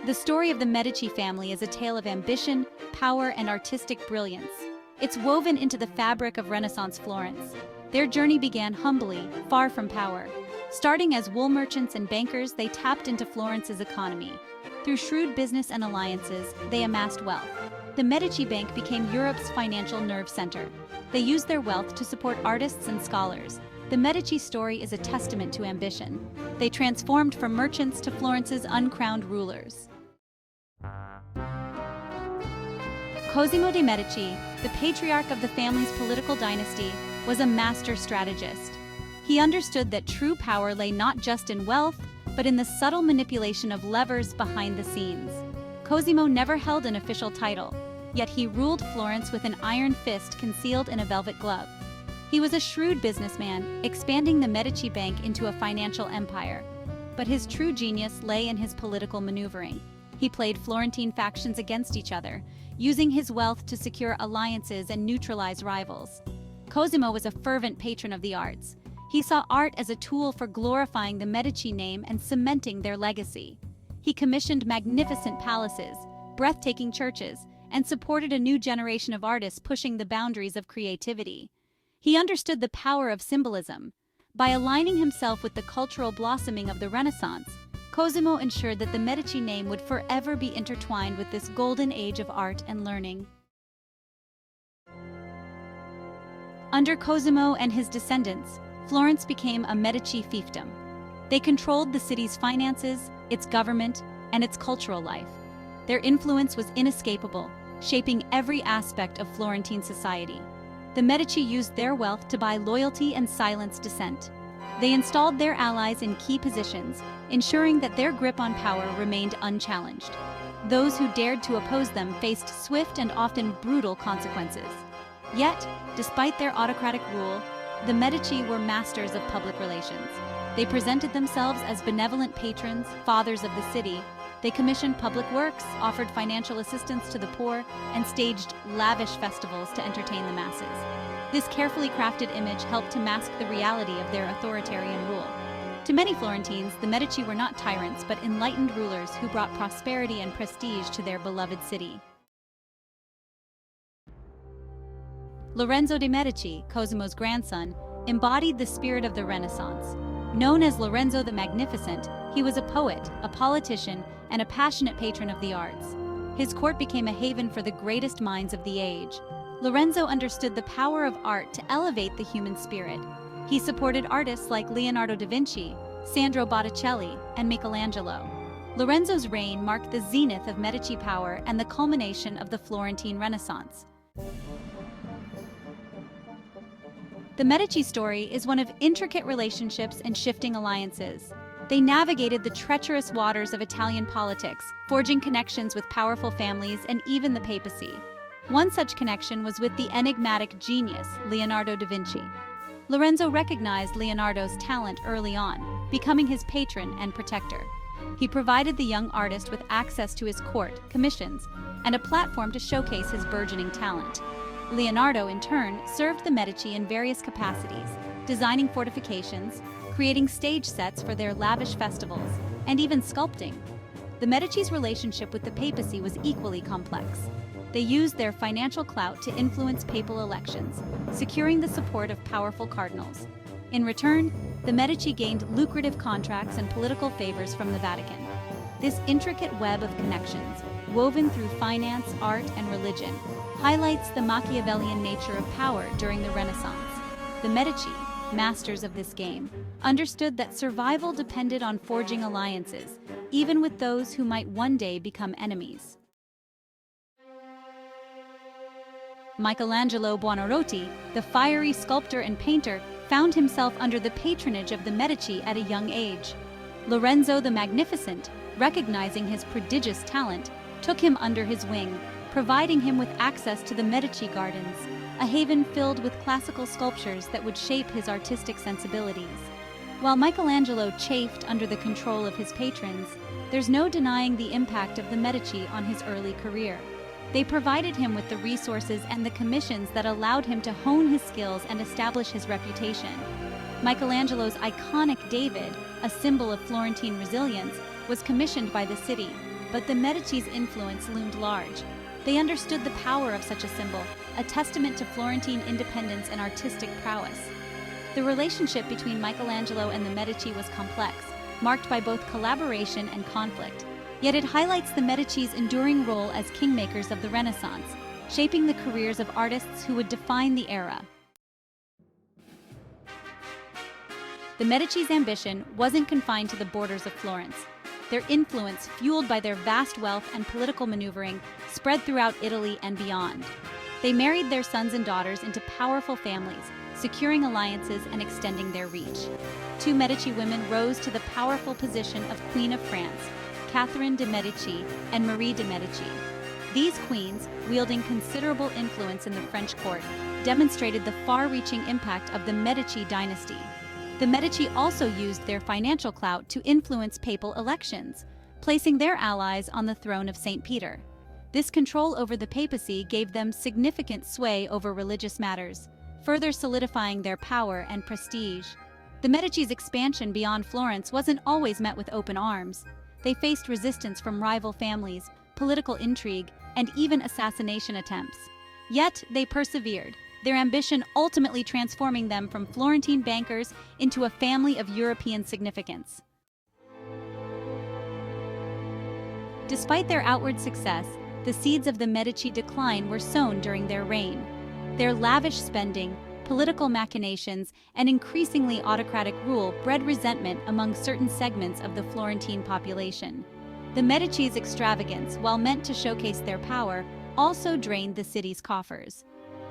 The story of the Medici family is a tale of ambition, power, and artistic brilliance. It's woven into the fabric of Renaissance Florence. Their journey began humbly, far from power. Starting as wool merchants and bankers, they tapped into Florence's economy. Through shrewd business and alliances, they amassed wealth. The Medici Bank became Europe's financial nerve center. They used their wealth to support artists and scholars. The Medici story is a testament to ambition. They transformed from merchants to Florence's uncrowned rulers. Cosimo de' Medici, the patriarch of the family's political dynasty, was a master strategist. He understood that true power lay not just in wealth, but in the subtle manipulation of levers behind the scenes. Cosimo never held an official title, yet he ruled Florence with an iron fist concealed in a velvet glove. He was a shrewd businessman, expanding the Medici Bank into a financial empire. But his true genius lay in his political maneuvering. He played Florentine factions against each other, using his wealth to secure alliances and neutralize rivals. Cosimo was a fervent patron of the arts. He saw art as a tool for glorifying the Medici name and cementing their legacy. He commissioned magnificent palaces, breathtaking churches, and supported a new generation of artists pushing the boundaries of creativity. He understood the power of symbolism. By aligning himself with the cultural blossoming of the Renaissance, Cosimo ensured that the Medici name would forever be intertwined with this golden age of art and learning. Under Cosimo and his descendants, Florence became a Medici fiefdom. They controlled the city's finances, its government, and its cultural life. Their influence was inescapable, shaping every aspect of Florentine society. The Medici used their wealth to buy loyalty and silence dissent. They installed their allies in key positions, ensuring that their grip on power remained unchallenged. Those who dared to oppose them faced swift and often brutal consequences. Yet, despite their autocratic rule, the Medici were masters of public relations. They presented themselves as benevolent patrons, fathers of the city. They commissioned public works, offered financial assistance to the poor, and staged lavish festivals to entertain the masses. This carefully crafted image helped to mask the reality of their authoritarian rule. To many Florentines, the Medici were not tyrants but enlightened rulers who brought prosperity and prestige to their beloved city. Lorenzo de' Medici, Cosimo's grandson, embodied the spirit of the Renaissance. Known as Lorenzo the Magnificent, he was a poet, a politician, and a passionate patron of the arts. His court became a haven for the greatest minds of the age. Lorenzo understood the power of art to elevate the human spirit. He supported artists like Leonardo da Vinci, Sandro Botticelli, and Michelangelo. Lorenzo's reign marked the zenith of Medici power and the culmination of the Florentine Renaissance. The Medici story is one of intricate relationships and shifting alliances. They navigated the treacherous waters of Italian politics, forging connections with powerful families and even the papacy. One such connection was with the enigmatic genius, Leonardo da Vinci. Lorenzo recognized Leonardo's talent early on, becoming his patron and protector. He provided the young artist with access to his court, commissions, and a platform to showcase his burgeoning talent. Leonardo, in turn, served the Medici in various capacities, designing fortifications, creating stage sets for their lavish festivals, and even sculpting. The Medici's relationship with the papacy was equally complex. They used their financial clout to influence papal elections, securing the support of powerful cardinals. In return, the Medici gained lucrative contracts and political favors from the Vatican. This intricate web of connections, woven through finance, art, and religion, highlights the Machiavellian nature of power during the Renaissance. The Medici, masters of this game, understood that survival depended on forging alliances, even with those who might one day become enemies. Michelangelo Buonarroti, the fiery sculptor and painter, found himself under the patronage of the Medici at a young age. Lorenzo the Magnificent, recognizing his prodigious talent, took him under his wing, providing him with access to the Medici Gardens, a haven filled with classical sculptures that would shape his artistic sensibilities. While Michelangelo chafed under the control of his patrons, there's no denying the impact of the Medici on his early career. They provided him with the resources and the commissions that allowed him to hone his skills and establish his reputation. Michelangelo's iconic David, a symbol of Florentine resilience, was commissioned by the city, but the Medici's influence loomed large. They understood the power of such a symbol, a testament to Florentine independence and artistic prowess. The relationship between Michelangelo and the Medici was complex, marked by both collaboration and conflict. Yet it highlights the Medici's enduring role as kingmakers of the Renaissance, shaping the careers of artists who would define the era. The Medici's ambition wasn't confined to the borders of Florence. Their influence, fueled by their vast wealth and political maneuvering, spread throughout Italy and beyond. They married their sons and daughters into powerful families, securing alliances and extending their reach. Two Medici women rose to the powerful position of Queen of France, Catherine de' Medici and Marie de' Medici. These queens, wielding considerable influence in the French court, demonstrated the far-reaching impact of the Medici Dynasty. The Medici also used their financial clout to influence papal elections, placing their allies on the throne of St. Peter. This control over the papacy gave them significant sway over religious matters, further solidifying their power and prestige. The Medici's expansion beyond Florence wasn't always met with open arms. They faced resistance from rival families, political intrigue, and even assassination attempts. Yet they persevered, their ambition ultimately transforming them from Florentine bankers into a family of European significance. Despite their outward success, the seeds of the Medici decline were sown during their reign. Their lavish spending, political machinations, and increasingly autocratic rule bred resentment among certain segments of the Florentine population. The Medici's extravagance, while meant to showcase their power, also drained the city's coffers.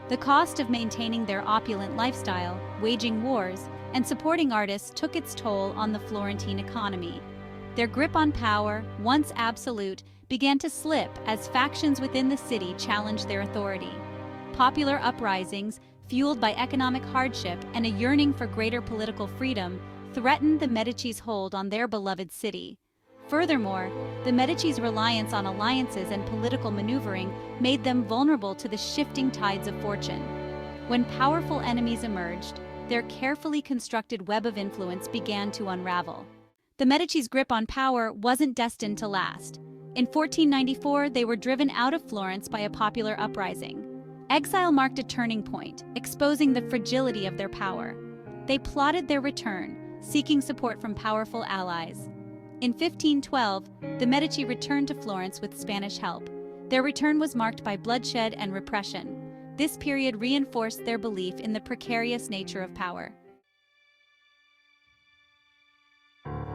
The cost of maintaining their opulent lifestyle, waging wars, and supporting artists took its toll on the Florentine economy. Their grip on power, once absolute, began to slip as factions within the city challenged their authority. Popular uprisings, fueled by economic hardship and a yearning for greater political freedom, threatened the Medici's hold on their beloved city. Furthermore, the Medici's reliance on alliances and political maneuvering made them vulnerable to the shifting tides of fortune. When powerful enemies emerged, their carefully constructed web of influence began to unravel. The Medici's grip on power wasn't destined to last. In 1494, they were driven out of Florence by a popular uprising. Exile marked a turning point, exposing the fragility of their power. They plotted their return, seeking support from powerful allies. In 1512, the Medici returned to Florence with Spanish help. Their return was marked by bloodshed and repression. This period reinforced their belief in the precarious nature of power.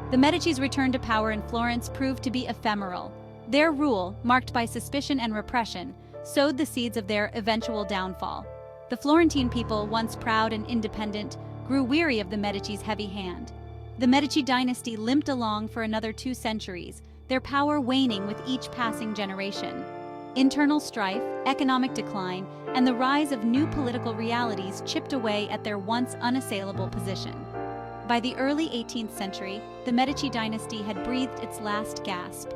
The Medici's return to power in Florence proved to be ephemeral. Their rule, marked by suspicion and repression, sowed the seeds of their eventual downfall. The Florentine people, once proud and independent, grew weary of the Medici's heavy hand. The Medici dynasty limped along for another 2 centuries, their power waning with each passing generation. Internal strife, economic decline, and the rise of new political realities chipped away at their once unassailable position. By the early 18th century, the Medici dynasty had breathed its last gasp.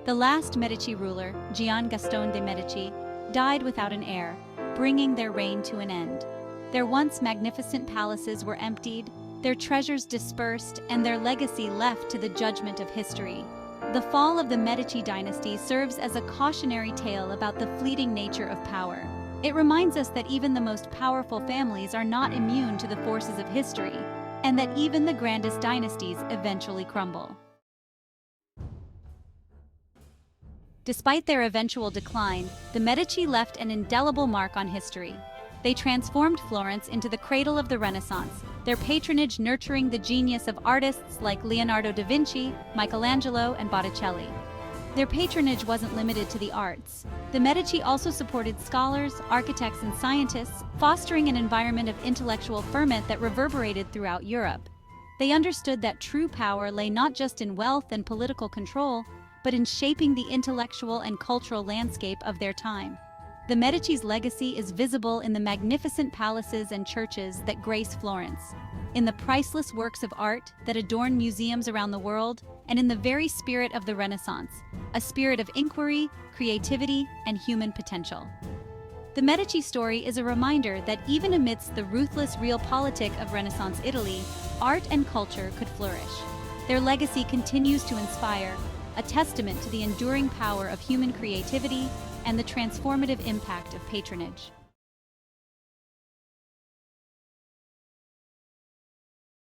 The last Medici ruler, Gian Gastone de' Medici, died without an heir, bringing their reign to an end. Their once magnificent palaces were emptied, their treasures dispersed, and their legacy left to the judgment of history. The fall of the Medici dynasty serves as a cautionary tale about the fleeting nature of power. It reminds us that even the most powerful families are not immune to the forces of history, and that even the grandest dynasties eventually crumble. Despite their eventual decline, the Medici left an indelible mark on history. They transformed Florence into the cradle of the Renaissance, their patronage nurturing the genius of artists like Leonardo da Vinci, Michelangelo, and Botticelli. Their patronage wasn't limited to the arts. The Medici also supported scholars, architects, and scientists, fostering an environment of intellectual ferment that reverberated throughout Europe. They understood that true power lay not just in wealth and political control, but in shaping the intellectual and cultural landscape of their time. The Medici's legacy is visible in the magnificent palaces and churches that grace Florence, in the priceless works of art that adorn museums around the world, and in the very spirit of the Renaissance, a spirit of inquiry, creativity, and human potential. The Medici story is a reminder that even amidst the ruthless realpolitik of Renaissance Italy, art and culture could flourish. Their legacy continues to inspire, a testament to the enduring power of human creativity and the transformative impact of patronage.